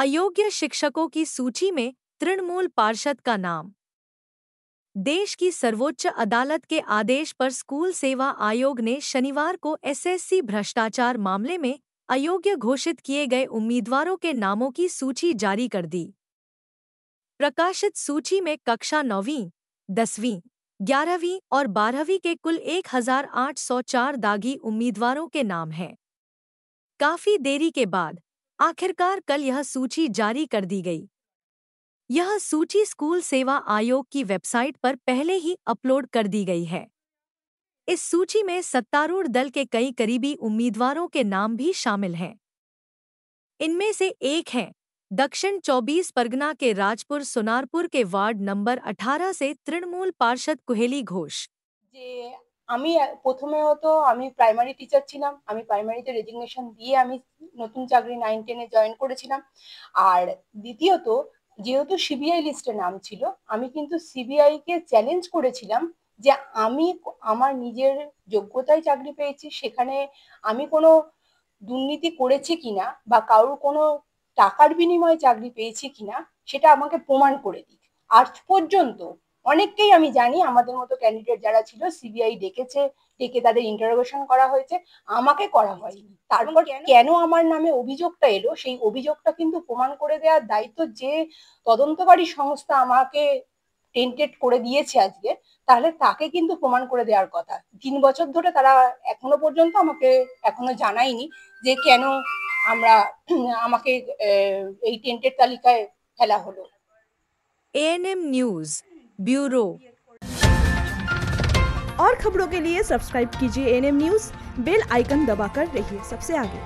अयोग्य शिक्षकों की सूची में तृणमूल पार्षद का नाम। देश की सर्वोच्च अदालत के आदेश पर स्कूल सेवा आयोग ने शनिवार को एसएससी भ्रष्टाचार मामले में अयोग्य घोषित किए गए उम्मीदवारों के नामों की सूची जारी कर दी। प्रकाशित सूची में कक्षा 9वीं, 10वीं, 11वीं और 12वीं के कुल 1804 दागी उम्मीदवारों के नाम हैं। काफी देरी के बाद आखिरकार कल यह सूची जारी कर दी गई। यह सूची स्कूल सेवा आयोग की वेबसाइट पर पहले ही अपलोड कर दी गई है। इस सूची में सत्तारूढ़ दल के कई करीबी उम्मीदवारों के नाम भी शामिल हैं। इनमें से एक हैं दक्षिण 24 परगना के राजपुर सोनारपुर के वार्ड नंबर 18 से तृणमूल पार्षद कुहेली घोष। আমি প্রথমত আমি প্রাইমারি টিচার ছিলাম। আমি প্রাইমারিতে রেজিগনেশন দিয়ে আমি নতুন চাকরি 9-10 জয়েন করেছিলাম। আর দ্বিতীয়ত যেহেতু সিবিআই লিস্টে নাম ছিল, আমি কিন্তু সিবিআই কে চ্যালেঞ্জ করেছিলাম যে আমি আমার নিজের যোগ্যতায় চাকরি পেয়েছি, সেখানে আমি কোনো দুর্নীতি করেছি কিনা বা কারোর কোনো টাকার বিনিময়ে চাকরি পেয়েছি কিনা সেটা আমাকে প্রমাণ করে দিক। আজ পর্যন্ত অনেককেই আমি জানি আমাদের মতো ক্যান্ডিডেট যারা ছিল সিবিআই ডেকে তাদের ইন্টারোগেশন করা হয়েছে, আমাকে করা হয়নি। তারপর কেন আমার নামে অভিযোগটা এলো সেই অভিযোগটা কিন্তু প্রমাণ করে দেওয়ার দায়িত্ব যে তদন্তকারী সংস্থা আমাকে টেন্টেড করে দিয়েছে আজকে, তাহলে তাকে কিন্তু প্রমাণ করে দেওয়ার কথা। 3 বছর ধরে তারা এখনো পর্যন্ত আমাকে এখনো জানায়নি যে কেন আমাকে এই টেন্টেড তালিকায় ফেলা হলো। ANM news bureau. और खबरों के लिए सब्सक्राइब कीजिए एएनएम न्यूज, बेल आइकन दबाकर रहिए सबसे आगे।